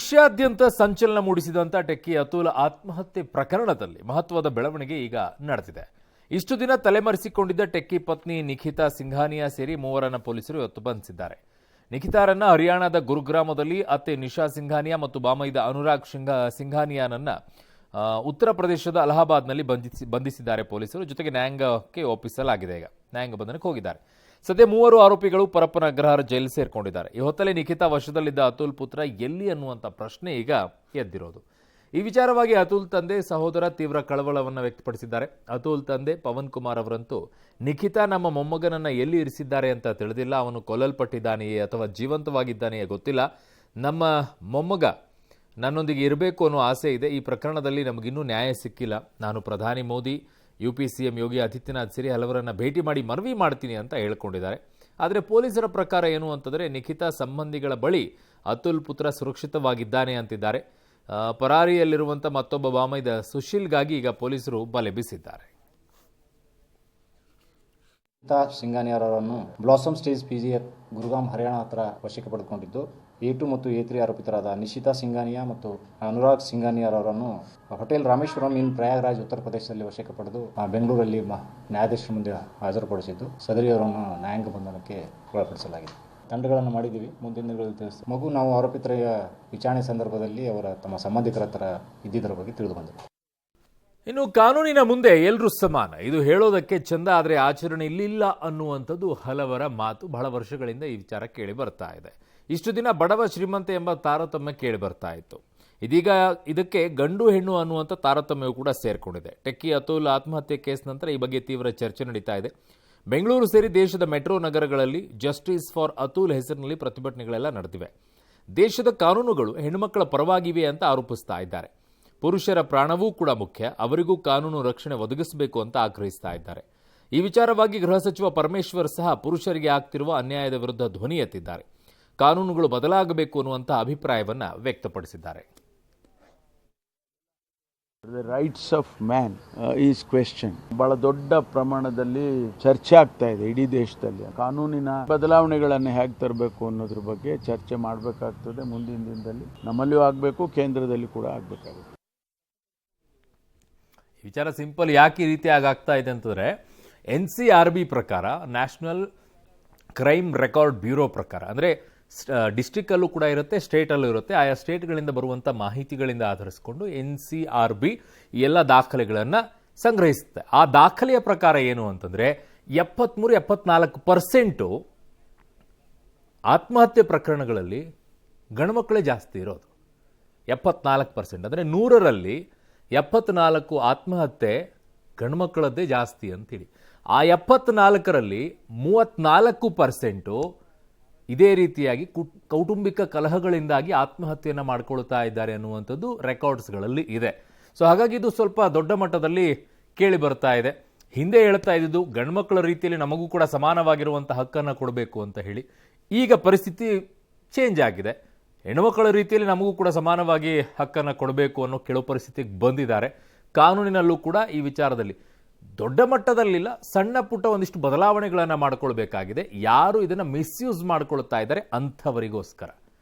ದೇಶಾದ್ಯಂತ ಸಂಚಲನ ಮೂಡಿಸಿದಂಥ ಟೆಕ್ಕಿ ಅತುಲ್ ಆತ್ಮಹತ್ಯೆ ಪ್ರಕರಣದಲ್ಲಿ ಮಹತ್ವದ ಬೆಳವಣಿಗೆ ಈಗ ನಡೆದಿದೆ. ಇಷ್ಟು ದಿನ ತಲೆಮರೆಸಿಕೊಂಡಿದ್ದ ಟೆಕ್ಕಿ ಪತ್ನಿ ನಿಖಿತಾ ಸಿಂಘಾನಿಯಾ ಸೇರಿ ಮೂವರನ್ನ ಪೊಲೀಸರು ಇವತ್ತು ಬಂಧಿಸಿದ್ದಾರೆ. ನಿಖಿತಾರನ್ನ ಹರಿಯಾಣದ ಗುರುಗ್ರಾಮದಲ್ಲಿ ಅತ್ತೆ ನಿಶಾ ಸಿಂಘಾನಿಯಾ ಮತ್ತು ಬಾಮೈದ ಅನುರಾಗ್ ಸಿಂಘಾನಿಯಾನನ್ನ ಉತ್ತರ ಪ್ರದೇಶದ ಅಲಹಾಬಾದ್ನಲ್ಲಿ ಬಂಧಿಸಿದ್ದಾರೆ ಪೊಲೀಸರು. ಜೊತೆಗೆ ನ್ಯಾಯಾಂಗಕ್ಕೆ ಒಪ್ಪಿಸಲಾಗಿದೆ. ಈಗ ನ್ಯಾಯಾಂಗ ಬಂಧನಕ್ಕೆ ಹೋಗಿದ್ದಾರೆ. ಸದ್ಯ ಮೂವರು ಆರೋಪಿಗಳು ಪರಪ್ಪನ ಅಗ್ರಹಾರ ಜೈಲು ಸೇರ್ಕೊಂಡಿದ್ದಾರೆ. ಈ ಹೊತ್ತಲ್ಲಿ ನಿಖಿತಾ ವಶದಲ್ಲಿದ್ದ ಅತುಲ್ ಪುತ್ರ ಎಲ್ಲಿ ಅನ್ನುವಂಥ ಪ್ರಶ್ನೆ ಈಗ ಎದ್ದಿರೋದು. ಈ ವಿಚಾರವಾಗಿ ಅತುಲ್ ತಂದೆ ಸಹೋದರ ತೀವ್ರ ಕಳವಳವನ್ನು ವ್ಯಕ್ತಪಡಿಸಿದ್ದಾರೆ. ಅತುಲ್ ತಂದೆ ಪವನ್ ಕುಮಾರ್ ಅವರಂತೂ ನಿಖಿತಾ ನಮ್ಮ ಮೊಮ್ಮಗನನ್ನ ಎಲ್ಲಿ ಇರಿಸಿದ್ದಾರೆ ಅಂತ ತಿಳಿದಿಲ್ಲ. ಅವನು ಕೊಲ್ಲಲ್ಪಟ್ಟಿದ್ದಾನೆಯೇ ಅಥವಾ ಜೀವಂತವಾಗಿದ್ದಾನೆಯೇ ಗೊತ್ತಿಲ್ಲ. ನಮ್ಮ ಮೊಮ್ಮಗ ನನ್ನೊಂದಿಗೆ ಇರಬೇಕು ಅನ್ನೋ ಆಸೆ ಇದೆ. ಈ ಪ್ರಕರಣದಲ್ಲಿ ನಮಗಿನ್ನೂ ನ್ಯಾಯ ಸಿಕ್ಕಿಲ್ಲ. ನಾನು ಪ್ರಧಾನಿ ಮೋದಿ, UP CM ಯೋಗಿ ಆದಿತ್ಯನಾಥ್ ಸೇರಿ ಹಲವರನ್ನ ಭೇಟಿ ಮಾಡಿ ಮನವಿ ಮಾಡ್ತೀನಿ ಅಂತ ಹೇಳ್ಕೊಂಡಿದ್ದಾರೆ. ಆದರೆ ಪೊಲೀಸರ ಪ್ರಕಾರ ಏನು ಅಂತಂದರೆ ನಿಖಿತಾ ಸಂಬಂಧಿಗಳ ಬಳಿ ಅತುಲ್ ಪುತ್ರ ಸುರಕ್ಷಿತವಾಗಿದ್ದಾನೆ ಅಂತಿದ್ದಾರೆ. ಪರಾರಿಯಲ್ಲಿರುವಂಥ ಮತ್ತೊಬ್ಬ ಬಾಮೈದ ಸುಶೀಲ್ಗಾಗಿ ಈಗ ಪೊಲೀಸರು ಬಲೆ ಬೀಸಿದ್ದಾರೆ. ನಿಖಿತಾ ಸಿಂಘಾನಿಯಾರವರನ್ನು blossom stage PG Gurugram Haryana ಹತ್ರ ವಶಕ್ಕೆ ಪಡೆದುಕೊಂಡಿದ್ದು A2 ಮತ್ತು A3 ಆರೋಪಿತರಾದ ನಿಶಿತಾ ಸಿಂಘಾನಿಯಾ ಮತ್ತು ಅನುರಾಗ್ ಸಿಂಘಾನಿಯಾರವರನ್ನು ಹೋಟೆಲ್ ರಾಮೇಶ್ವರಂ ಇನ್ ಪ್ರಯಾಗ್ರಾಜ್ ಉತ್ತರ ಪ್ರದೇಶದಲ್ಲಿ ವಶಕ್ಕೆ ಪಡೆದು ಬೆಂಗಳೂರಲ್ಲಿ ನ್ಯಾಯಾಧೀಶರ ಮುಂದೆ ಹಾಜರುಪಡಿಸಿದ್ದು ಸದರಿಯವರನ್ನು ನ್ಯಾಯಾಂಗ ಬಂಧನಕ್ಕೆ ಒಳಪಡಿಸಲಾಗಿದೆ. ತಂಡಗಳನ್ನು ಮಾಡಿದ್ದೀವಿ. ಮುಂದಿನ ದಿನಗಳಲ್ಲಿ ತಿಳಿಸಿ ಮಗು ನಾವು ಆರೋಪಿತರ ವಿಚಾರಣೆ ಸಂದರ್ಭದಲ್ಲಿ ತಮ್ಮ ಸಂಬಂಧಿಕರ ಹತ್ರ ಇದ್ದಿದ್ದರ ಬಗ್ಗೆ ತಿಳಿದು ಬಂದಿದೆ. ಇನ್ನು ಕಾನೂನಿನ ಮುಂದೆ ಎಲ್ಲರೂ ಸಮಾನ, ಇದು ಹೇಳೋದಕ್ಕೆ ಚಂದ, ಆದರೆ ಆಚರಣೆ ಇಲ್ಲಿಲ್ಲ ಅನ್ನುವಂಥದ್ದು ಹಲವರ ಮಾತು. ಬಹಳ ವರ್ಷಗಳಿಂದ ಈ ವಿಚಾರ ಕೇಳಿ ಬರ್ತಾ ಇದೆ. ಇಷ್ಟು ದಿನ ಬಡವ ಶ್ರೀಮಂತ ಎಂಬ ತಾರತಮ್ಯ ಕೇಳಿ ಬರ್ತಾ ಇತ್ತು. ಇದೀಗ ಇದಕ್ಕೆ ಗಂಡು ಹೆಣ್ಣು ಅನ್ನುವಂಥ ತಾರತಮ್ಯವು ಕೂಡ ಸೇರ್ಕೊಂಡಿದೆ. ಟೆಕ್ಕಿ ಅತುಲ್ ಆತ್ಮಹತ್ಯೆ ಕೇಸ್ ನಂತರ ಈ ಬಗ್ಗೆ ತೀವ್ರ ಚರ್ಚೆ ನಡೀತಾ ಇದೆ. ಬೆಂಗಳೂರು ಸೇರಿ ದೇಶದ ಮೆಟ್ರೋ ನಗರಗಳಲ್ಲಿ ಜಸ್ಟಿಸ್ ಫಾರ್ ಅತುಲ್ ಹೆಸರಿನಲ್ಲಿ ಪ್ರತಿಭಟನೆಗಳೆಲ್ಲ ನಡೆದಿವೆ. ದೇಶದ ಕಾನೂನುಗಳು ಹೆಣ್ಣುಮಕ್ಕಳ ಪರವಾಗಿವೆ ಅಂತ ಆರೋಪಿಸ್ತಾ ಇದ್ದಾರೆ. ಪುರುಷರ ಪ್ರಾಣವೂ ಕೂಡ ಮುಖ್ಯ, ಅವರಿಗೂ ಕಾನೂನು ರಕ್ಷಣೆ ಒದಗಿಸಬೇಕು ಅಂತ ಆಗ್ರಹಿಸ್ತಾ ಇದ್ದಾರೆ. ಈ ವಿಚಾರವಾಗಿ ಗೃಹ ಸಚಿವ ಪರಮೇಶ್ವರ್ ಸಹ ಪುರುಷರಿಗೆ ಆಗ್ತಿರುವ ಅನ್ಯಾಯದ ವಿರುದ್ಧ ಧ್ವನಿ ಎತ್ತಿದ್ದಾರೆ. ಕಾನೂನುಗಳು ಬದಲಾಗಬೇಕು ಅನ್ನುವಂಥ ಅಭಿಪ್ರಾಯವನ್ನ ವ್ಯಕ್ತಪಡಿಸಿದ್ದಾರೆ. The rights of man is questioned. ಬಹಳ ದೊಡ್ಡ ಪ್ರಮಾಣದಲ್ಲಿ ಚರ್ಚೆ ಆಗ್ತಾ ಇದೆ ಇಡೀ ದೇಶದಲ್ಲಿ. ಕಾನೂನಿನ ಬದಲಾವಣೆಗಳನ್ನು ಹೇಗೆ ತರಬೇಕು ಅನ್ನೋದ್ರ ಬಗ್ಗೆ ಚರ್ಚೆ ಮಾಡಬೇಕಾಗ್ತದೆ. ಮುಂದಿನ ದಿನದಲ್ಲಿ ನಮ್ಮಲ್ಲಿಯೂ ಆಗಬೇಕು, ಕೇಂದ್ರದಲ್ಲಿ ಕೂಡ ಆಗಬೇಕಾಗುತ್ತೆ. ಈ ವಿಚಾರ ಸಿಂಪಲ್. ಯಾಕೆ ಈ ರೀತಿಯಾಗಿ ಆಗ್ತಾ ಇದೆ ಅಂತಂದರೆ NCRB ಪ್ರಕಾರ, ನ್ಯಾಷನಲ್ ಕ್ರೈಮ್ ರೆಕಾರ್ಡ್ ಬ್ಯೂರೋ ಪ್ರಕಾರ, ಅಂದರೆ ಡಿಸ್ಟ್ರಿಕ್ಟಲ್ಲೂ ಕೂಡ ಇರುತ್ತೆ, ಸ್ಟೇಟಲ್ಲೂ ಇರುತ್ತೆ. ಆಯಾ ಸ್ಟೇಟ್ಗಳಿಂದ ಬರುವಂಥ ಮಾಹಿತಿಗಳಿಂದ ಆಧರಿಸಿಕೊಂಡು NCRB ಈ ಎಲ್ಲ ದಾಖಲೆಗಳನ್ನು ಸಂಗ್ರಹಿಸುತ್ತೆ. ಆ ದಾಖಲೆಯ ಪ್ರಕಾರ ಏನು ಅಂತಂದರೆ 73-74% ಆತ್ಮಹತ್ಯೆ ಪ್ರಕರಣಗಳಲ್ಲಿ ಗಂಡುಮಕ್ಕಳೇ ಜಾಸ್ತಿ ಇರೋದು. 74%, ಅಂದರೆ 100ರಲ್ಲಿ 74 ಆತ್ಮಹತ್ಯೆ ಗಂಡುಮಕ್ಕಳದ್ದೇ ಜಾಸ್ತಿ ಅಂತೇಳಿ. ಆ 74ರಲ್ಲಿ 34% ಇದೇ ರೀತಿಯಾಗಿ ಕೌಟುಂಬಿಕ ಕಲಹಗಳಿಂದಾಗಿ ಆತ್ಮಹತ್ಯೆಯನ್ನು ಮಾಡ್ಕೊಳ್ತಾ ಇದ್ದಾರೆ ಅನ್ನುವಂಥದ್ದು ರೆಕಾರ್ಡ್ಸ್ಗಳಲ್ಲಿ ಇದೆ. ಸೊ ಹಾಗಾಗಿ ಇದು ಸ್ವಲ್ಪ ದೊಡ್ಡ ಮಟ್ಟದಲ್ಲಿ ಕೇಳಿ ಬರ್ತಾ ಇದೆ. ಹಿಂದೆ ಹೇಳ್ತಾ ಇದ್ದಿದ್ದು ಗಂಡುಮಕ್ಕಳ ರೀತಿಯಲ್ಲಿ ನಮಗೂ ಕೂಡ ಸಮಾನವಾಗಿರುವಂಥ ಹಕ್ಕನ್ನು ಕೊಡಬೇಕು ಅಂತ ಹೇಳಿ. ಈಗ ಪರಿಸ್ಥಿತಿ ಚೇಂಜ್ ಆಗಿದೆ. ಹೆಣ್ಣುಮಕ್ಕಳ ರೀತಿಯಲ್ಲಿ ನಮಗೂ ಕೂಡ ಸಮಾನವಾಗಿ ಹಕ್ಕನ್ನು ಕೊಡಬೇಕು ಅನ್ನೋ ಕೆಲವು ಪರಿಸ್ಥಿತಿಗೆ ಬಂದಿದ್ದಾರೆ. ಕಾನೂನಿನಲ್ಲೂ ಕೂಡ ಈ ವಿಚಾರದಲ್ಲಿ ದೊಡ್ಡ ಮಟ್ಟದಲ್ಲಿಲ್ಲ, ಸಣ್ಣ ಪುಟ್ಟ ಒಂದಿಷ್ಟು ಬದಲಾವಣೆಗಳನ್ನು ಮಾಡಿಕೊಳ್ಬೇಕಾಗಿದೆ. ಯಾರು ಇದನ್ನು ಮಿಸ್ಯೂಸ್ ಮಾಡ್ಕೊಳ್ತಾ ಇದ್ದಾರೆ ಅಂಥವರಿಗೋಸ್ಕರ,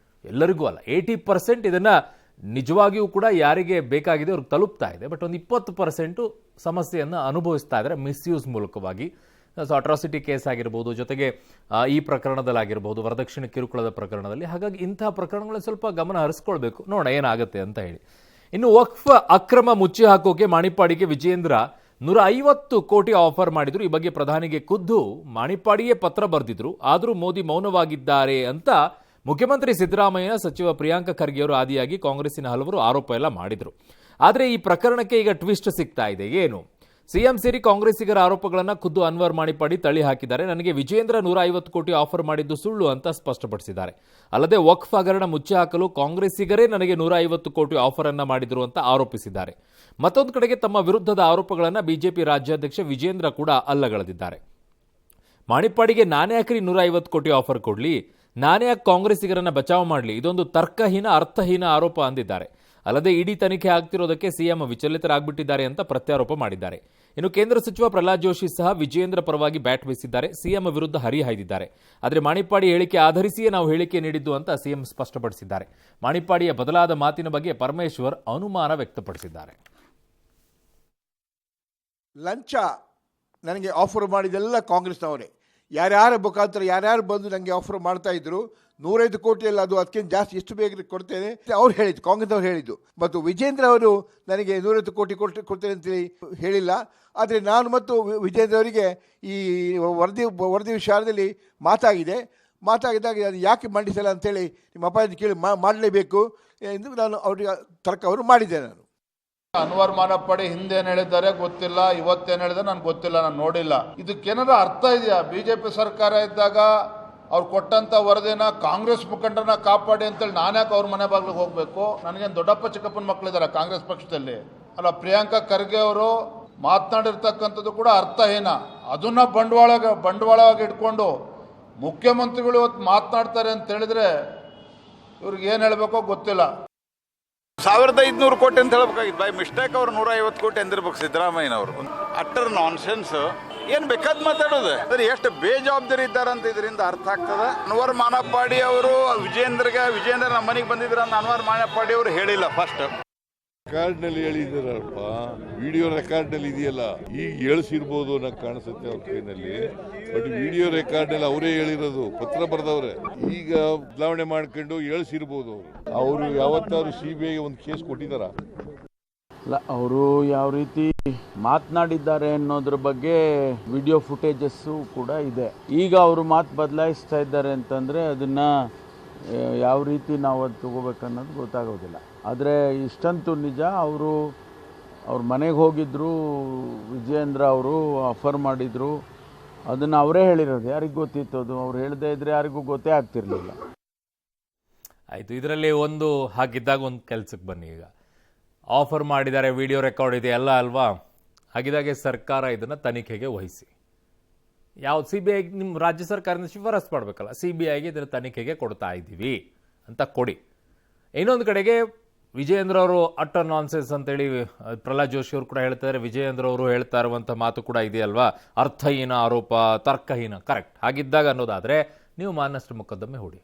ಎಲ್ಲರಿಗೂ ಅಲ್ಲ. 80% ಇದನ್ನು ನಿಜವಾಗಿಯೂ ಕೂಡ ಯಾರಿಗೆ ಬೇಕಾಗಿದೆ ಅವ್ರಿಗೆ ತಲುಪ್ತಾ ಇದೆ. ಬಟ್ ಒಂದು 20% ಸಮಸ್ಯೆಯನ್ನು ಅನುಭವಿಸ್ತಾ ಇದ್ದಾರೆ ಮಿಸ್ಯೂಸ್ ಮೂಲಕವಾಗಿ. ಸೊ ಅಟ್ರಾಸಿಟಿ ಕೇಸ್ ಆಗಿರ್ಬೋದು, ಜೊತೆಗೆ ಈ ಪ್ರಕರಣದಲ್ಲಾಗಿರ್ಬೋದು, ವರದಕ್ಷಿಣೆ ಕಿರುಕುಳದ ಪ್ರಕರಣದಲ್ಲಿ. ಹಾಗಾಗಿ ಇಂತಹ ಪ್ರಕರಣಗಳಲ್ಲಿ ಸ್ವಲ್ಪ ಗಮನ ಹರಿಸ್ಕೊಳ್ಬೇಕು, ನೋಡೋಣ ಏನಾಗುತ್ತೆ ಅಂತ ಹೇಳಿ. ಇನ್ನು ವಕ್ಫ್ ಅಕ್ರಮ ಮುಚ್ಚಿ ಹಾಕೋಕೆ ಮಾಣಿಪ್ಪಾಡಿಗೆ ವಿಜೇಂದ್ರ 150 ಕೋಟಿ ಆಫರ್ ಮಾಡಿದ್ರು. ಈ ಬಗ್ಗೆ ಪ್ರಧಾನಿಗೆ ಖುದ್ದು ಮಾಣಿಪ್ಪಾಡಿಯೇ ಪತ್ರ ಬರೆದಿದ್ರು. ಆದರೂ ಮೋದಿ ಮೌನವಾಗಿದ್ದಾರೆ ಅಂತ ಮುಖ್ಯಮಂತ್ರಿ ಸಿದ್ದರಾಮಯ್ಯ, ಸಚಿವ ಪ್ರಿಯಾಂಕ ಖರ್ಗೆ ಅವರು ಆದಿಯಾಗಿ ಕಾಂಗ್ರೆಸ್ಸಿನ ಹಲವರು ಆರೋಪ ಎಲ್ಲ ಮಾಡಿದ್ರು. ಆದರೆ ಈ ಪ್ರಕರಣಕ್ಕೆ ಈಗ ಟ್ವಿಸ್ಟ್ ಸಿಗ್ತಾ ಇದೆ. ಏನು? CM ಸೇರಿ ಕಾಂಗ್ರೆಸ್ಸಿಗರ ಆರೋಪಗಳನ್ನು ಖುದ್ದು ಅನ್ವರ್ ಮಾಣಿಪ್ಪಾಡಿ ತಳ್ಳಿ ಹಾಕಿದ್ದಾರೆ. ನನಗೆ ವಿಜೇಂದ್ರ 150 ಕೋಟಿ ಆಫರ್ ಮಾಡಿದ್ದು ಸುಳ್ಳು ಅಂತ ಸ್ಪಷ್ಟಪಡಿಸಿದ್ದಾರೆ. ಅಲ್ಲದೆ ವಕ್ಫ್ ಹಗರಣ ಮುಚ್ಚಿ ಹಾಕಲು ಕಾಂಗ್ರೆಸ್ಸಿಗರೇ ನನಗೆ 150 ಕೋಟಿ ಆಫರ್ ಅನ್ನ ಮಾಡಿದ್ರು ಅಂತ ಆರೋಪಿಸಿದ್ದಾರೆ. ಮತ್ತೊಂದು ಕಡೆಗೆ ತಮ್ಮ ವಿರುದ್ಧದ ಆರೋಪಗಳನ್ನು ಬಿಜೆಪಿ ರಾಜ್ಯಾಧ್ಯಕ್ಷ ವಿಜೇಂದ್ರ ಕೂಡ ಅಲ್ಲಗಳೆದಿದ್ದಾರೆ. ಮಾಣಿಪ್ಪಾಡಿಗೆ ನಾನೇ ಯಾಕ್ರಿ 150 ಕೋಟಿ ಆಫರ್ ಕೊಡ್ಲಿ, ನಾನೇ ಯಾಕೆ ಕಾಂಗ್ರೆಸ್ಸಿಗರನ್ನ ಬಚಾವ್ ಮಾಡಲಿ, ಇದೊಂದು ತರ್ಕಹೀನ, ಅರ್ಥಹೀನ ಆರೋಪ ಅಂದಿದ್ದಾರೆ. ಅಲ್ಲದೆ ಇಡಿ ತನಿಖೆ ಆಗ್ತಿರೋದಕ್ಕೆ ಸಿಎಂ ವಿಚಲಿತರಾಗ್ಬಿಟ್ಟಿದ್ದಾರೆ ಅಂತ ಪ್ರತ್ಯಾರೋಪ ಮಾಡಿದ್ದಾರೆ. ಇನ್ನು ಕೇಂದ್ರ ಸಚಿವ ಪ್ರಹ್ಲಾದ್ ಜೋಶಿ ಸಹ ವಿಜಯೇಂದ್ರ ಪರವಾಗಿ ಬ್ಯಾಟ್ ಬೀಸಿದ್ದಾರೆ. ಸಿಎಂ ವಿರುದ್ಧ ಹರಿಹಾಯ್ದಿದ್ದಾರೆ. ಆದರೆ ಮಾಣಿಪ್ಪಾಡಿ ಹೇಳಿಕೆ ಆಧರಿಸಿಯೇ ನಾವು ಹೇಳಿಕೆ ನೀಡಿದ್ದು ಅಂತ ಸಿಎಂ ಸ್ಪಷ್ಟಪಡಿಸಿದ್ದಾರೆ. ಮಾಣಿಪ್ಪಾಡಿಯ ಬದಲಾದ ಮಾತಿನ ಬಗ್ಗೆ ಪರಮೇಶ್ವರ್ ಅನುಮಾನ ವ್ಯಕ್ತಪಡಿಸಿದ್ದಾರೆ. ಲಂಚ ನನಗೆ ಆಫರ್ ಮಾಡಿದೆಲ್ಲ ಕಾಂಗ್ರೆಸ್ನವರೇ. ಯಾರ್ಯಾರ ಮುಖಾಂತರ ಯಾರ್ಯಾರು ಬಂದು ನನಗೆ ಆಫರ್ ಮಾಡ್ತಾ ಇದ್ರು, 105 ಕೋಟಿಯಲ್ಲಿ ಅದು ಅದಕ್ಕಿಂತ ಜಾಸ್ತಿ ಎಷ್ಟು ಬೇಗ ಕೊಡ್ತೇನೆ ಅವ್ರು ಹೇಳಿದ್ದು, ಕಾಂಗ್ರೆಸ್ ಅವ್ರು ಹೇಳಿದ್ದು. ಮತ್ತು ವಿಜೇಂದ್ರ ಅವರು ನನಗೆ 105 ಕೋಟಿ ಕೊಡ್ತೇನೆ ಅಂತೇಳಿ ಹೇಳಿಲ್ಲ. ಆದರೆ ನಾನು ಮತ್ತು ವಿಜೇಂದ್ರ ಅವರಿಗೆ ಈ ವರದಿ ವಿಚಾರದಲ್ಲಿ ಮಾತಾಗಿದ್ದಾಗ ಅದು ಯಾಕೆ ಮಂಡಿಸಲ್ಲ ಅಂತೇಳಿ ನಿಮ್ಮ ಅಪಾಯದ ಕೇಳಿ ಮಾಡಲೇಬೇಕು ಎಂದು ನಾನು ಅವರಿಗೆ ತರ್ಕವನ್ನು ಮಾಡಿದ್ದೆ. ನಾನು ಅನ್ವರ್ ಮಾನಪ್ಪಾಡಿ ಹಿಂದೇನು ಹೇಳಿದ್ದಾರೆ ಗೊತ್ತಿಲ್ಲ, ಇವತ್ತೇನು ಹೇಳಿದ್ರೆ ನನಗೆ ಗೊತ್ತಿಲ್ಲ, ನಾನು ನೋಡಿಲ್ಲ. ಇದಕ್ಕೇನಾರ ಅರ್ಥ ಇದೆಯಾ? ಬಿಜೆಪಿ ಸರ್ಕಾರ ಇದ್ದಾಗ ಅವ್ರು ಕೊಟ್ಟಂತ ವರದಿನ ಕಾಂಗ್ರೆಸ್ ಮುಖಂಡರನ್ನ ಕಾಪಾಡಿ ಅಂತೇಳಿ ನಾನ್ಯಾಕೆ ಅವ್ರ ಮನೆ ಬಾಗಿಲಿಗೆ ಹೋಗ್ಬೇಕು? ನನಗೇನು ದೊಡ್ಡಪ್ಪ ಚಿಕ್ಕಪ್ಪನ ಮಕ್ಕಳಿದ್ದಾರೆ ಕಾಂಗ್ರೆಸ್ ಪಕ್ಷದಲ್ಲಿ? ಅಲ್ಲ, ಪ್ರಿಯಾಂಕಾ ಖರ್ಗೆ ಅವರು ಮಾತನಾಡಿರ್ತಕ್ಕಂಥದ್ದು ಕೂಡ ಅರ್ಥಹೀನ. ಅದನ್ನ ಬಂಡವಾಳವಾಗಿ ಇಟ್ಕೊಂಡು ಮುಖ್ಯಮಂತ್ರಿಗಳು ಇವತ್ತು ಮಾತನಾಡ್ತಾರೆ ಅಂತ ಹೇಳಿದ್ರೆ ಇವ್ರಿಗೆ ಏನು ಹೇಳಬೇಕೋ ಗೊತ್ತಿಲ್ಲ. 1500 ಕೋಟಿ ಅಂತ ಹೇಳ್ಬೇಕಾಗಿತ್ತು. ಬೈ ಮಿಸ್ಟೇಕ್ ಅವ್ರು 150 ಕೋಟಿ ಅಂದಿರ್ಬೇಕು ಸಿದ್ದರಾಮಯ್ಯನವರು. Utter nonsense. ಏನು ಬೇಕಾದ್ ಮಾತಾಡೋದು, ಅಂದ್ರೆ ಎಷ್ಟು ಬೇಜವಾಬ್ದಾರಿ ಇದ್ದಾರಂತ ಇದರಿಂದ ಅರ್ಥ ಆಗ್ತದ. ಅನ್ವರ್ ಮಾನಪ್ಪಾಡಿ ಅವರು ವಿಜೇಂದ್ರ ನಮ್ಮ ಮನೆಗೆ ಬಂದಿದ್ರ ಅಂತ ಅನ್ವರ್ ಮಾನಪ್ಪಾಡಿ ಅವರು ಹೇಳಿಲ್ಲ. ಫಸ್ಟ್ ರೆಕಾರ್ಡ್ನಲ್ಲಿ ಹೇಳಿದಾರಪ್ಪ, ವಿಡಿಯೋ ರೆಕಾರ್ಡ್ನಲ್ಲಿ ಇದೆಯಲ್ಲ, ಈಗ ಹೇಳಿಸಿರ್ಬೋದು ಅನ್ನೋ ಕಾಣಿಸುತ್ತೆ ಅವ್ರ ಕೈನಲ್ಲಿ. ಬಟ್ ವಿಡಿಯೋ ರೆಕಾರ್ಡ್ನಲ್ಲಿ ಅವರೇ ಹೇಳಿರೋದು, ಪತ್ರ ಬರೆದವ್ರೆ. ಈಗ ಬದಲಾವಣೆ ಮಾಡ್ಕೊಂಡು ಹೇಳಿಸಿರ್ಬೋದು. ಅವರು ಯಾವತ್ತಾದ್ರು CBIಗೆ ಒಂದು ಕೇಸ್ ಕೊಟ್ಟಿದಾರ? ಅಲ್ಲ, ಅವರು ಯಾವ ರೀತಿ ಮಾತನಾಡಿದ್ದಾರೆ ಅನ್ನೋದ್ರ ಬಗ್ಗೆ ವಿಡಿಯೋ ಫುಟೇಜಸ್ಸು ಕೂಡ ಇದೆ. ಈಗ ಅವರು ಮಾತು ಬದಲಾಯಿಸ್ತಾ ಇದ್ದಾರೆ ಅಂತಂದರೆ ಅದನ್ನು ಯಾವ ರೀತಿ ನಾವು ಅದು ತಗೋಬೇಕನ್ನೋದು ಗೊತ್ತಾಗೋದಿಲ್ಲ. ಆದರೆ ಇಷ್ಟಂತೂ ನಿಜ, ಅವ್ರ ಮನೆಗೆ ಹೋಗಿದ್ರು, ವಿಜಯೇಂದ್ರ ಅವರು ಆಫರ್ ಮಾಡಿದರು, ಅದನ್ನು ಅವರೇ ಹೇಳಿರೋದು. ಯಾರಿಗೂ ಗೊತ್ತಿತ್ತು ಅದು? ಅವ್ರು ಹೇಳದೇ ಇದ್ರೆ ಯಾರಿಗೂ ಗೊತ್ತೇ ಆಗ್ತಿರ್ಲಿಲ್ಲ. ಆಯಿತು, ಇದರಲ್ಲಿ ಒಂದು ಹಾಗಿದ್ದಾಗ ಒಂದು ಕೆಲಸಕ್ಕೆ ಬನ್ನಿ. ಈಗ ಆಫರ್ ಮಾಡಿದ್ದಾರೆ, ವಿಡಿಯೋ ರೆಕಾರ್ಡ್ ಇದೆ ಎಲ್ಲ ಅಲ್ವಾ? ಹಾಗಿದ್ದಾಗೆ ಸರ್ಕಾರ ಇದನ್ನು ತನಿಖೆಗೆ ವಹಿಸಿ. ಯಾವ್ದು CBI ನಿಮ್ಮ ರಾಜ್ಯ ಸರ್ಕಾರದಿಂದ ಶಿಫಾರಸು ಮಾಡಬೇಕಲ್ಲ, CBIಗೆ ಇದರ ತನಿಖೆಗೆ ಕೊಡ್ತಾ ಇದ್ದೀವಿ ಅಂತ ಕೊಡಿ. ಇನ್ನೊಂದು ಕಡೆಗೆ ವಿಜಯೇಂದ್ರ ಅವರು ಅಟ್ಟರ್ ನಾನ್ಸೆನ್ಸ್ ಅಂತೇಳಿ ಪ್ರಹ್ಲಾದ್ ಜೋಶಿ ಅವರು ಕೂಡ ಹೇಳ್ತಾರೆ. ವಿಜಯೇಂದ್ರ ಅವರು ಹೇಳ್ತಾ ಇರುವಂಥ ಮಾತು ಕೂಡ ಇದೆಯಲ್ವಾ, ಅರ್ಥಹೀನ ಆರೋಪ, ತರ್ಕಹೀನ. ಕರೆಕ್ಟ್. ಹಾಗಿದ್ದಾಗ ಅನ್ನೋದಾದರೆ ನೀವು ಮಾನನಷ್ಟ ಮೊಕದ್ದಮೆ ಹೂಡಿ,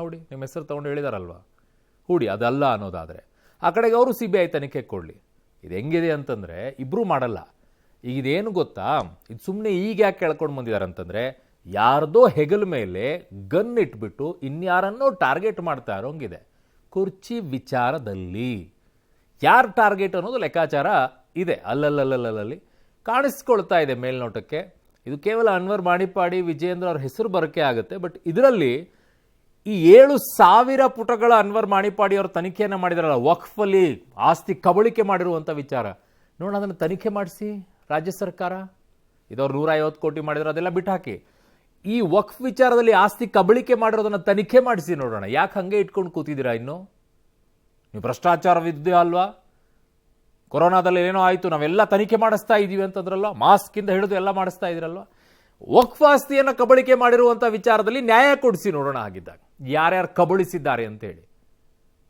ಹೂಡಿ, ನಿಮ್ಮ ಹೆಸರು ತೊಗೊಂಡು ಹೇಳಿದಾರಲ್ವಾ, ಹೂಡಿ. ಅದಲ್ಲ ಅನ್ನೋದಾದರೆ ಆ ಕಡೆಗೆ ಅವರು CBI ತನಿಖೆ ಕೊಡಲಿ. ಇದು ಹೆಂಗಿದೆ ಅಂತಂದರೆ ಇಬ್ಬರೂ ಮಾಡಲ್ಲ. ಈಗ ಇದೇನು ಗೊತ್ತಾ, ಇದು ಸುಮ್ಮನೆ ಈಗ ಯಾಕೆ ಕೇಳ್ಕೊಂಡು ಬಂದಿದ್ದಾರೆ ಅಂತಂದರೆ, ಯಾರ್ದೋ ಹೆಗಲ ಮೇಲೆ ಗನ್ ಇಟ್ಬಿಟ್ಟು ಇನ್ಯಾರನ್ನೋ ಟಾರ್ಗೆಟ್ ಮಾಡ್ತಾ ಇರೋಂಗಿದೆ. ಕುರ್ಚಿ ವಿಚಾರದಲ್ಲಿ ಯಾರು ಟಾರ್ಗೆಟ್ ಅನ್ನೋದು ಲೆಕ್ಕಾಚಾರ ಇದೆ. ಅಲ್ಲಲ್ಲಿ ಕಾಣಿಸ್ಕೊಳ್ತಾ ಇದೆ ಮೇಲ್ನೋಟಕ್ಕೆ. ಇದು ಕೇವಲ ಅನ್ವರ್ ಮಾಣಿಪ್ಪಾಡಿ, ವಿಜಯೇಂದ್ರ ಅವ್ರ ಹೆಸರು ಬರೋಕ್ಕೆ ಆಗುತ್ತೆ. ಬಟ್ ಇದರಲ್ಲಿ ಈ 7,000 ಪುಟಗಳ ಅನ್ವರ್ ಮಾಣಿಪ್ಪಾಡಿ ಅವರು ತನಿಖೆಯನ್ನು ಮಾಡಿದಾರಲ್ಲ, ವಕ್ಫಲ್ಲಿ ಆಸ್ತಿ ಕಬಳಿಕೆ ಮಾಡಿರುವಂಥ ವಿಚಾರ ನೋಡೋಣ. ಅದನ್ನು ತನಿಖೆ ಮಾಡಿಸಿ ರಾಜ್ಯ ಸರ್ಕಾರ. ಇದವ್ರು 150 ಕೋಟಿ ಮಾಡಿದ್ರು, ಅದೆಲ್ಲ ಬಿಟ್ಟು ಹಾಕಿ. ಈ ವಕ್ಫ್ ವಿಚಾರದಲ್ಲಿ ಆಸ್ತಿ ಕಬಳಿಕೆ ಮಾಡಿರೋದನ್ನು ತನಿಖೆ ಮಾಡಿಸಿ ನೋಡೋಣ. ಯಾಕೆ ಹಂಗೆ ಇಟ್ಕೊಂಡು ಕೂತಿದ್ದೀರಾ? ಇನ್ನು ನೀವು ಭ್ರಷ್ಟಾಚಾರವಿದ್ಯಾ ಅಲ್ವಾ? ಕೊರೋನಾದಲ್ಲಿ ಏನೋ ಆಯಿತು, ನಾವೆಲ್ಲ ತನಿಖೆ ಮಾಡಿಸ್ತಾ ಇದ್ದೀವಿ ಅಂತಂದ್ರಲ್ವ, ಮಾಸ್ಕಿಂದ ಹಿಡಿದು ಎಲ್ಲ ಮಾಡಿಸ್ತಾ ಇದ್ದೀರಲ್ವ. ವಕ್ಫ್ ಆಸ್ತಿಯನ್ನು ಕಬಳಿಕೆ ಮಾಡಿರುವಂಥ ವಿಚಾರದಲ್ಲಿ ನ್ಯಾಯ ಕೊಡಿಸಿ ನೋಡೋಣ. ಆಗಿದ್ದಾಗ ಯಾರ್ಯಾರು ಕಬಳಿಸಿದ್ದಾರೆ ಅಂತೇಳಿ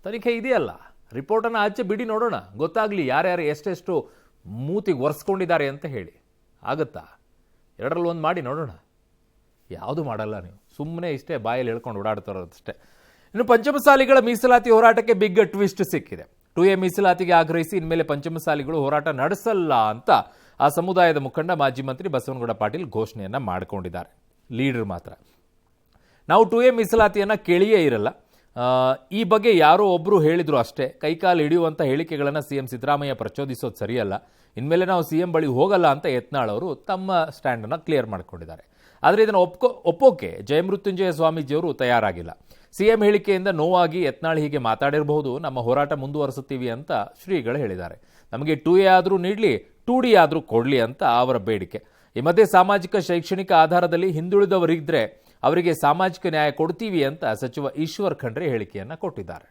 ತನಿಖೆ ಇದೆಯಲ್ಲ, ರಿಪೋರ್ಟನ್ನು ಆಚೆ ಬಿಡಿ, ನೋಡೋಣ, ಗೊತ್ತಾಗಲಿ ಯಾರ್ಯಾರು ಎಷ್ಟೆಷ್ಟು ಮೂತಿಗೆ ಒರೆಸ್ಕೊಂಡಿದ್ದಾರೆ ಅಂತ ಹೇಳಿ. ಆಗುತ್ತಾ? ಎರಡರಲ್ಲಿ ಒಂದು ಮಾಡಿ ನೋಡೋಣ. ಯಾವುದು ಮಾಡಲ್ಲ ನೀವು, ಸುಮ್ಮನೆ ಇಷ್ಟೇ ಬಾಯಲ್ಲಿ ಹೇಳ್ಕೊಂಡು ಓಡಾಡ್ತಾರಷ್ಟೇ. ಇನ್ನು ಪಂಚಮಸಾಲಿಗಳ ಮೀಸಲಾತಿ ಹೋರಾಟಕ್ಕೆ ಬಿಗ್ ಟ್ವಿಸ್ಟ್ ಸಿಕ್ಕಿದೆ. 2A ಮೀಸಲಾತಿಗೆ ಆಗ್ರಹಿಸಿ ಇನ್ಮೇಲೆ ಪಂಚಮಸಾಲಿಗಳು ಹೋರಾಟ ನಡೆಸಲ್ಲ ಅಂತ ಆ ಸಮುದಾಯದ ಮುಖಂಡ ಮಾಜಿ ಮಂತ್ರಿ ಬಸವನಗೌಡ ಪಾಟೀಲ್ ಘೋಷಣೆಯನ್ನು ಮಾಡಿಕೊಂಡಿದ್ದಾರೆ. ಲೀಡರ್ ಮಾತ್ರ ನಾವು 2A ಮೀಸಲಾತಿಯನ್ನು ಕೇಳಿಯೇ ಇರಲ್ಲ, ಈ ಬಗ್ಗೆ ಯಾರೋ ಒಬ್ಬರು ಹೇಳಿದ್ರು ಅಷ್ಟೇ. ಕೈಕಾಲು ಹಿಡಿಯುವಂಥ ಹೇಳಿಕೆಗಳನ್ನು CM ಸಿದ್ದರಾಮಯ್ಯ ಪ್ರಚೋದಿಸೋದು ಸರಿಯಲ್ಲ, ಇನ್ಮೇಲೆ ನಾವು CM ಬಳಿ ಹೋಗಲ್ಲ ಅಂತ ಯತ್ನಾಳ್ ಅವರು ತಮ್ಮ ಸ್ಟ್ಯಾಂಡನ್ನು ಕ್ಲಿಯರ್ ಮಾಡಿಕೊಂಡಿದ್ದಾರೆ. ಆದರೆ ಇದನ್ನು ಒಪ್ಪೋಕೆ ಜಯಮೃತ್ಯುಂಜಯ ಸ್ವಾಮೀಜಿಯವರು ತಯಾರಾಗಿಲ್ಲ. CM ಹೇಳಿಕೆಯಿಂದ ನೋವಾಗಿ ಯತ್ನಾಳ್ ಹೀಗೆ ಮಾತಾಡಿರಬಹುದು, ನಮ್ಮ ಹೋರಾಟ ಮುಂದುವರಿಸುತ್ತೀವಿ ಅಂತ ಶ್ರೀಗಳು ಹೇಳಿದ್ದಾರೆ. ನಮಗೆ 2A ಆದರೂ ನೀಡಲಿ, 2D ಆದರೂ ಕೊಡಲಿ ಅಂತ ಅವರ ಬೇಡಿಕೆ. ಈ ಮಧ್ಯೆ ಸಾಮಾಜಿಕ ಶೈಕ್ಷಣಿಕ ಆಧಾರದಲ್ಲಿ ಹಿಂದುಳಿದವರಿದ್ದರೆ ಅವರಿಗೆ ಸಾಮಾಜಿಕ ನ್ಯಾಯ ಕೊಡ್ತೀವಿ ಅಂತ ಸಚಿವ ಈಶ್ವರ್ ಖಂಡ್ರೆ ಹೇಳಿಕೆಯನ್ನು ಕೊಟ್ಟಿದ್ದಾರೆ.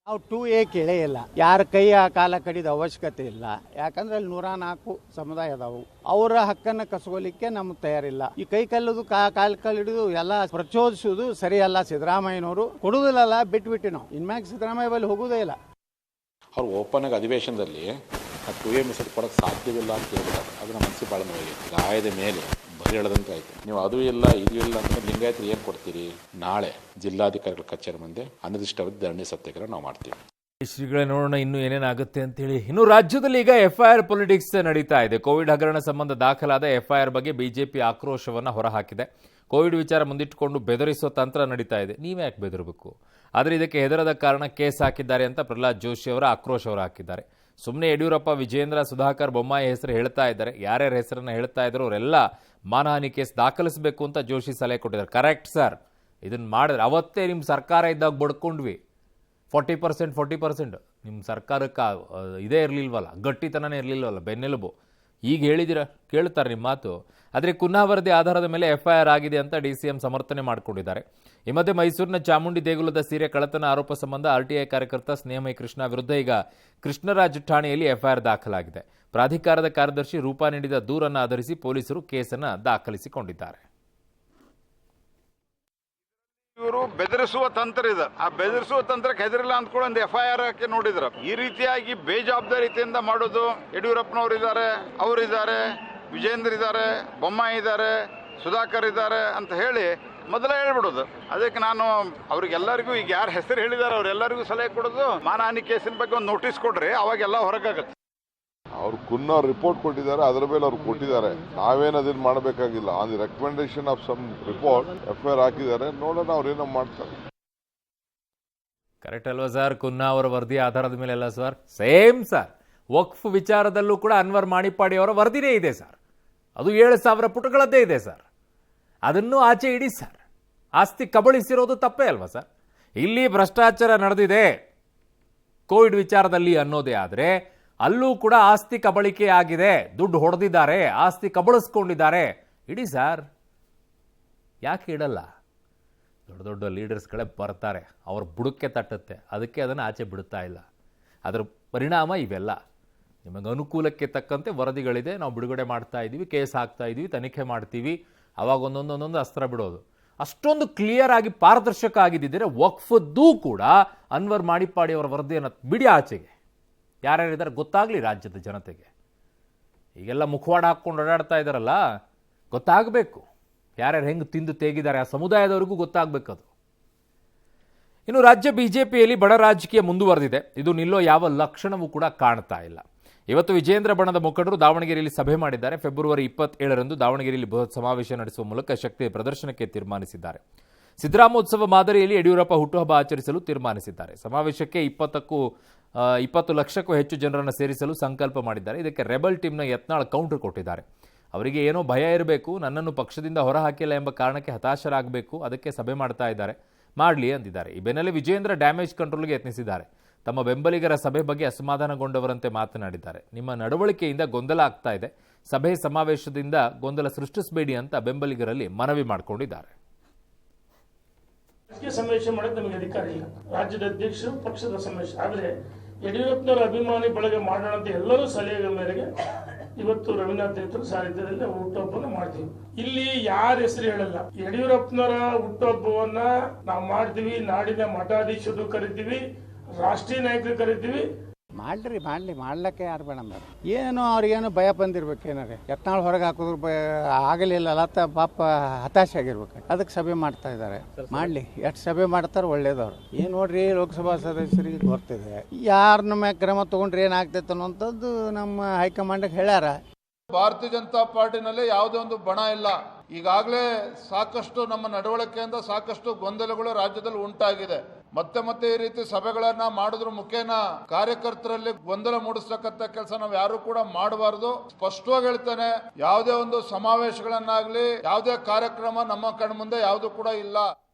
ನಾವು 2A ಕೇಳೇ ಇಲ್ಲ. ಯಾರ ಕೈಯ ಕಾಲ ಕಡಿದ ಅವಶ್ಯಕತೆ ಇಲ್ಲ. ಯಾಕಂದ್ರೆ ಅಲ್ಲಿ 104 ಸಮುದಾಯ ಅದಾವು. ಅವರ ಹಕ್ಕನ್ನು ಕಸ್ಕೋಲಿಕ್ಕೆ ನಮ್ಗೆ ತಯಾರಿಲ್ಲ. ಈ ಕೈ ಕಲ್ಲದು ಕಾಲ್ ಹಿಡಿದು ಎಲ್ಲ ಪ್ರಚೋದಿಸುವುದು ಸರಿಯಲ್ಲ. ಸಿದ್ದರಾಮಯ್ಯನವರು ಕೊಡುವುದಿಲ್ಲ, ಬಿಟ್ಬಿಟ್ಟು ನಾವು ಇನ್ಮ್ಯಾಗ ಸಿದ್ದರಾಮಯ್ಯ ಬಳಿ ಹೋಗುವುದೇ ಇಲ್ಲ. ಅವ್ರು ಓಪನ್ ಆಗಿ ಅಧಿವೇಶನದಲ್ಲಿ 2A ಮೀಸಲು ಕೊಡೋಕ್ಕೆ ಸಾಧ್ಯವಿಲ್ಲ ಅಂತ ಹೇಳಿದ್ದಾರೆ. ಅದನ್ನ ಮನಸ್ಸಿಗೆ ಭಾಳ ನೋವಿದೆ. ಗಾಯದ ಮೇಲೆ ಬರಿ ಹೇಳದಂತೆ ಆಯ್ತು. ನೀವು ಅದು ಇಲ್ಲ ಇದು ಇಲ್ಲ ಅಂತ ಲಿಂಗಾಯತರು ಏನು ಕೊಡ್ತೀರಿ? ನಾಳೆ ಜಿಲ್ಲಾಧಿಕಾರಿಗಳ ಕಚೇರಿ ಮುಂದೆ ಅನಿರ್ದಿಷ್ಟಾವಧಿ ಧರಣಿ ಸತ್ಯಾಗ್ರಹ ನಾವು ಮಾಡ್ತೀವಿ. ಶ್ರೀಗಳೇ, ನೋಡೋಣ ಇನ್ನು ಏನೇನಾಗುತ್ತೆ ಅಂತೇಳಿ. ಇನ್ನು ರಾಜ್ಯದಲ್ಲಿ ಈಗ FIR ಪೊಲಿಟಿಕ್ಸ್ ನಡೀತಾ ಇದೆ. ಕೋವಿಡ್ ಹಗರಣ ಸಂಬಂಧ ದಾಖಲಾದ FIR ಬಗ್ಗೆ ಬಿಜೆಪಿ ಆಕ್ರೋಶವನ್ನು ಹೊರಹಾಕಿದೆ. ಕೋವಿಡ್ ವಿಚಾರ ಮುಂದಿಟ್ಟುಕೊಂಡು ಬೆದರಿಸೋ ತಂತ್ರ ನಡೀತಾ ಇದೆ. ನೀವೇ ಯಾಕೆ ಬೆದರಬೇಕು? ಆದರೆ ಇದಕ್ಕೆ ಹೆದರದ ಕಾರಣ ಕೇಸ್ ಹಾಕಿದ್ದಾರೆ ಅಂತ ಪ್ರಹ್ಲಾದ್ ಜೋಶಿ ಅವರ ಆಕ್ರೋಶ ಅವರು ಹಾಕಿದ್ದಾರೆ. ಸುಮ್ಮನೆ ಯಡಿಯೂರಪ್ಪ, ವಿಜೇಂದ್ರ, ಸುಧಾಕರ್, ಬೊಮ್ಮಾಯಿ ಹೆಸರು ಹೇಳ್ತಾ ಇದ್ದಾರೆ. ಯಾರ್ಯಾರ ಹೆಸರನ್ನು ಹೇಳ್ತಾ ಇದ್ರು ಅವರೆಲ್ಲ ಮಾನಹಾನಿ ಕೇಸ್ ದಾಖಲಿಸಬೇಕು ಅಂತ ಜೋಶಿ ಸಲಹೆ ಕೊಟ್ಟಿದ್ದಾರೆ. ಕರೆಕ್ಟ್ ಸರ್, ಇದನ್ನು ಮಾಡಿದ್ರೆ ಅವತ್ತೇ ನಿಮ್ಮ ಸರ್ಕಾರ ಇದ್ದಾಗ ಬಡ್ಕೊಂಡ್ವಿ. 40% ನಿಮ್ಮ ಸರ್ಕಾರಕ್ಕೆ ಇದೇ ಇರಲಿಲ್ವಲ್ಲ, ಗಟ್ಟಿತನನೇ ಇರಲಿಲ್ವಲ್ಲ, ಬೆನ್ನೆಲುಬು. ಈಗ ಹೇಳಿದಿರ ಕೇಳ್ತಾರೆ ನಿಮ್ಮ ಮಾತು. ಆದರೆ ಕುನ್ನಾ ವರದಿ ಆಧಾರದ ಮೇಲೆ FIR ಆಗಿದೆ ಅಂತ DCM ಸಮರ್ಥನೆ ಮಾಡಿಕೊಂಡಿದ್ದಾರೆ. ಈ ಮಧ್ಯೆ ಮೈಸೂರಿನ ಚಾಮುಂಡಿ ದೇಗುಲದ ಸೀರೆ ಕಳ್ಳತನ ಆರೋಪ ಸಂಬಂಧ RTI ಕಾರ್ಯಕರ್ತ ಸ್ನೇಹಮಯಿ ಕೃಷ್ಣ ವಿರುದ್ಧ ಈಗ ಕೃಷ್ಣರಾಜ್ ಠಾಣೆಯಲ್ಲಿ FIR ದಾಖಲಾಗಿದೆ. ಪ್ರಾಧಿಕಾರದ ಕಾರ್ಯದರ್ಶಿ ರೂಪಾ ನೀಡಿದ ದೂರನ್ನು ಆಧರಿಸಿ ಪೊಲೀಸರು ಕೇಸನ್ನು ದಾಖಲಿಸಿಕೊಂಡಿದ್ದಾರೆ. ಇವರು ಬೆದರಿಸುವ ತಂತ್ರ ಇದೆ. ಆ ಬೆದರಿಸುವ ತಂತ್ರಕ್ಕೆ ಹೆದರಿಲ್ಲ ಅಂದ್ಕೊಂಡು ಒಂದು FIR ಹಾಕಿ ನೋಡಿದ್ರು. ಈ ರೀತಿಯಾಗಿ ಬೇಜವಾಬ್ದಾರಿಯಿಂದ ಮಾಡೋದು. ಯಡಿಯೂರಪ್ಪನವರು ಇದ್ದಾರೆ, ಅವರಿದ್ದಾರೆ, ವಿಜೇಂದ್ರ ಇದ್ದಾರೆ, ಬೊಮ್ಮಾಯಿ ಇದ್ದಾರೆ, ಸುಧಾಕರ್ ಇದ್ದಾರೆ ಅಂತ ಹೇಳಿ ಮೊದಲೇ ಹೇಳ್ಬಿಡೋದು. ಅದಕ್ಕೆ ನಾನು ಅವ್ರಿಗೆಲ್ಲರಿಗೂ ಈಗ ಯಾರ ಹೆಸರು ಹೇಳಿದ್ದಾರೆ ಅವರೆಲ್ಲರಿಗೂ ಸಲಹೆ ಕೊಡೋದು, ಮಾನಹಾನಿ ಕೇಸಿನ ಬಗ್ಗೆ ಒಂದು ನೋಟಿಸ್ ಕೊಡ್ರಿ, ಅವಾಗೆಲ್ಲ ಹೊರಗಾಗುತ್ತೆ. ಅವ್ರು ಕುನ್ನ ರಿಪೋರ್ಟ್ ಕೊಟ್ಟಿದ್ದಾರೆ, ಅದರ ಮೇಲೆ ಅವ್ರು ಕೊಟ್ಟಿದ್ದಾರೆ. ನಾವೇನು ಅದನ್ನ ಮಾಡಬೇಕಾಗಿಲ್ಲ. On the recommendation of some report FIR ಹಾಕಿದ್ದಾರೆ. ನೋಡೋಣ ಅವ್ರೇನೋ ಮಾಡ್ತಾರೆ. ಕರೆಕ್ಟ್ ಅಲ್ವಾ ಸರ್? ಕುನ್ನಾ ಅವರ ವರದಿ ಆಧಾರದ ಮೇಲೆ ಅಲ್ಲ ಸರ್, ಸೇಮ್ ಸರ್. ವಕ್ಫ್ ವಿಚಾರದಲ್ಲೂ ಕೂಡ ಅನ್ವರ್ ಮಾಣಿಪ್ಪಾಡಿ ಅವರ ವರದಿನೇ ಇದೆ ಸರ್. ಅದು 7,000 ಪುಟಗಳದ್ದೇ ಇದೆ ಸರ್. ಅದನ್ನು ಆಚೆ ಇಡಿ ಸರ್. ಆಸ್ತಿ ಕಬಳಿಸಿರೋದು ತಪ್ಪೇ ಅಲ್ವಾ ಸರ್? ಇಲ್ಲಿ ಭ್ರಷ್ಟಾಚಾರ ನಡೆದಿದೆ ಕೋವಿಡ್ ವಿಚಾರದಲ್ಲಿ ಅನ್ನೋದೇ ಆದರೆ ಅಲ್ಲೂ ಕೂಡ ಆಸ್ತಿ ಕಬಳಿಕೆ ಆಗಿದೆ, ದುಡ್ಡು ಹೊಡೆದಿದ್ದಾರೆ, ಆಸ್ತಿ ಕಬಳಿಸ್ಕೊಂಡಿದ್ದಾರೆ. ಇಡಿ ಸರ್. ಯಾಕೆ ಇಡಲ್ಲ? ದೊಡ್ಡ ದೊಡ್ಡ ಲೀಡರ್ಸ್ಗಳೇ ಬರ್ತಾರೆ, ಅವ್ರ ಬುಡಕ್ಕೆ ತಟ್ಟುತ್ತೆ, ಅದಕ್ಕೆ ಅದನ್ನು ಆಚೆ ಬಿಡುತ್ತಾ ಇಲ್ಲ. ಅದರ ಪರಿಣಾಮ ಇವೆಲ್ಲ. ನಿಮಗೆ ಅನುಕೂಲಕ್ಕೆ ತಕ್ಕಂತೆ ವರದಿಗಳಿದೆ, ನಾವು ಬಿಡುಗಡೆ ಮಾಡ್ತಾ ಇದ್ದೀವಿ, ಕೇಸ್ ಹಾಕ್ತಾ ಇದ್ದೀವಿ, ತನಿಖೆ ಮಾಡ್ತೀವಿ, ಅವಾಗ ಒಂದೊಂದೊಂದೊಂದು ಅಸ್ತ್ರ ಬಿಡೋದು. ಅಷ್ಟೊಂದು ಕ್ಲಿಯರ್ ಆಗಿ ಪಾರದರ್ಶಕ ಆಗಿದ್ದಿದ್ರೆ ವಕ್ಫದ್ದೂ ಕೂಡ ಅನ್ವರ್ ಮಾಣಿಪ್ಪಾಡಿ ಅವರ ವರದಿಯನ್ನು ಬಿಡಿ ಆಚೆಗೆ. ಯಾರ್ಯಾರಿದ್ದಾರೆ ಗೊತ್ತಾಗಲಿ ರಾಜ್ಯದ ಜನತೆಗೆ. ಈಗೆಲ್ಲ ಮುಖವಾಡ ಹಾಕ್ಕೊಂಡು ಓಡಾಡ್ತಾ ಇದ್ದಾರಲ್ಲ, ಗೊತ್ತಾಗಬೇಕು ಯಾರ್ಯಾರು ಹೆಂಗೆ ತಿಂದು ತೇಗಿದ್ದಾರೆ, ಆ ಸಮುದಾಯದವರಿಗೂ ಗೊತ್ತಾಗಬೇಕದು. ಇನ್ನು ರಾಜ್ಯ ಬಿಜೆಪಿಯಲ್ಲಿ ಬಡ ರಾಜಕೀಯ ಮುಂದುವರೆದಿದೆ. ಇದು ನಿಲ್ಲೋ ಯಾವ ಲಕ್ಷಣವೂ ಕೂಡ ಕಾಣ್ತಾ ಇಲ್ಲ. ಇವತ್ತು ವಿಜೇಂದ್ರ ಬಣದ ಮುಖಂಡರು ದಾವಣಗೆರೆಯಲ್ಲಿ ಸಭೆ ಮಾಡಿದ್ದಾರೆ. ಫೆಬ್ರವರಿ 27ರಂದು ದಾವಣಗೆರೆಯಲ್ಲಿ ಬೃಹತ್ ಸಮಾವೇಶ ನಡೆಸುವ ಮೂಲಕ ಶಕ್ತಿಯ ಪ್ರದರ್ಶನಕ್ಕೆ ತೀರ್ಮಾನಿಸಿದ್ದಾರೆ. ಸಿದ್ದರಾಮೋತ್ಸವ ಮಾದರಿಯಲ್ಲಿ ಯಡಿಯೂರಪ್ಪ ಹುಟ್ಟುಹಬ್ಬ ಆಚರಿಸಲು ತೀರ್ಮಾನಿಸಿದ್ದಾರೆ. ಸಮಾವೇಶಕ್ಕೆ 20 ಲಕ್ಷಕ್ಕೂ ಹೆಚ್ಚು ಜನರನ್ನು ಸೇರಿಸಲು ಸಂಕಲ್ಪ ಮಾಡಿದ್ದಾರೆ. ಇದಕ್ಕೆ ರೆಬಲ್ ಟೀಮ್ನ ಯತ್ನಾಳ್ ಕೌಂಟರ್ ಕೊಟ್ಟಿದ್ದಾರೆ. ಅವರಿಗೆ ಏನೋ ಭಯ ಇರಬೇಕು, ನನ್ನನ್ನು ಪಕ್ಷದಿಂದ ಹೊರಹಾಕಿಲ್ಲ ಎಂಬ ಕಾರಣಕ್ಕೆ ಹತಾಶರಾಗಬೇಕು, ಅದಕ್ಕೆ ಸಭೆ ಮಾಡ್ತಾ ಇದ್ದಾರೆ, ಮಾಡಲಿ ಅಂದಿದ್ದಾರೆ. ಈ ಬೆನ್ನಲ್ಲೇ ವಿಜೇಂದ್ರ ಡ್ಯಾಮೇಜ್ ಕಂಟ್ರೋಲ್ಗೆ ಯತ್ನಿಸಿದ್ದಾರೆ. ತಮ್ಮ ಬೆಂಬಲಿಗರ ಸಭೆ ಬಗ್ಗೆ ಅಸಮಾಧಾನಗೊಂಡವರಂತೆ ಮಾತನಾಡಿದ್ದಾರೆ. ನಿಮ್ಮ ನಡವಳಿಕೆಯಿಂದ ಗೊಂದಲ ಆಗ್ತಾ ಇದೆ, ಸಭೆ ಸಮಾವೇಶದಿಂದ ಗೊಂದಲ ಸೃಷ್ಟಿಸಬೇಡಿ ಅಂತ ಬೆಂಬಲಿಗರಲ್ಲಿ ಮನವಿ ಮಾಡಿಕೊಂಡಿದ್ದಾರೆ. ಸಮಾವೇಶ ಮಾಡೋದು ನಮಗೆ ಅಧಿಕಾರ ಇಲ್ಲ. ರಾಜ್ಯದ ಅಧ್ಯಕ್ಷರು ಪಕ್ಷದ ಸಮಾವೇಶ ಆದರೆ ಯಡಿಯೂರಪ್ಪನವರ ಅಭಿಮಾನಿ ಬಳಗ ಮಾಡೋಣ ಅಂತ ಎಲ್ಲರೂ ಸಲಹೆಗಳ ಮೇರೆಗೆ ಇವತ್ತು ರವೀಂದ್ರನಾಥ್ ನೇತೃತ್ವದ ಸಾರಥ್ಯದಲ್ಲಿ ಹುಟ್ಟುಹಬ್ಬವನ್ನು ಮಾಡ್ತೀವಿ. ಇಲ್ಲಿ ಯಾರ ಹೆಸರು ಹೇಳಲ್ಲ. ಯಡಿಯೂರಪ್ಪನವರ ಹುಟ್ಟುಹಬ್ಬವನ್ನ ನಾವು ಮಾಡ್ತೀವಿ. ನಾಡಿನ ಮಠಾಧೀಶರು ಕರಿತೀವಿ, ರಾಷ್ಟ್ರೀಯ ನಾಯಕರು ಕರಿತೀವಿ. ಮಾಡ್ಲಿಕ್ಕೆ ಯಾರು ಬೇಡ. ಏನೋ ಅವ್ರಿಗೇನು ಭಯ ಬಂದಿರ್ಬೇಕೇನಾರೆ. ಯತ್ನಾಳ್ ಹೊರಗೆ ಹಾಕೋದ್ರ ಆಗಲಿಲ್ಲ ಅತ್ತ ಪಾಪ ಹತಾಶೆ ಆಗಿರ್ಬೇಕು. ಅದಕ್ಕೆ ಸಭೆ ಮಾಡ್ತಾ ಇದ್ದಾರೆ. ಮಾಡ್ಲಿ, ಎಷ್ಟು ಸಭೆ ಮಾಡ್ತಾರೆ ಒಳ್ಳೇದವ್ರು. ಏನ್ ನೋಡ್ರಿ, ಲೋಕಸಭಾ ಸದಸ್ಯರಿಗೆ ಗೊತ್ತಿದೆ ಯಾರನ್ನ ಮ್ಯಾಗ ಕ್ರಮ ತಗೊಂಡ್ರೆ ಏನಾಗ್ತೈತೆ ಅನ್ನೋಂಥದ್ದು ನಮ್ಮ ಹೈಕಮಾಂಡ್ಗೆ ಹೇಳ್ಯಾರ. ಭಾರತೀಯ ಜನತಾ ಪಾರ್ಟಿನಲ್ಲಿ ಯಾವುದೇ ಒಂದು ಬಣ ಇಲ್ಲ. ಈಗಾಗಲೇ ಸಾಕಷ್ಟು ನಮ್ಮ ನಡವಳಿಕೆಯಿಂದ ಸಾಕಷ್ಟು ಗೊಂದಲಗಳು ರಾಜ್ಯದಲ್ಲಿ ಉಂಟಾಗಿದೆ. ಮತ್ತೆ ಈ ರೀತಿ ಸಭೆಗಳನ್ನ ಮಾಡೋದ್ರ ಮುಖೇನ ಕಾರ್ಯಕರ್ತರಲ್ಲಿ ಗೊಂದಲ ಮೂಡಿಸ್ತಕ್ಕಂಥ ಕೆಲಸ ನಾವು ಯಾರು ಕೂಡ ಮಾಡಬಾರದು. ಸ್ಪಷ್ಟವಾಗಿ ಹೇಳ್ತೇನೆ, ಯಾವುದೇ ಒಂದು ಸಮಾವೇಶಗಳನ್ನಾಗ್ಲಿ ಯಾವುದೇ ಕಾರ್ಯಕ್ರಮ ನಮ್ಮ ಕಣ್ಮುಂದೆ ಯಾವುದು ಕೂಡ ಇಲ್ಲ.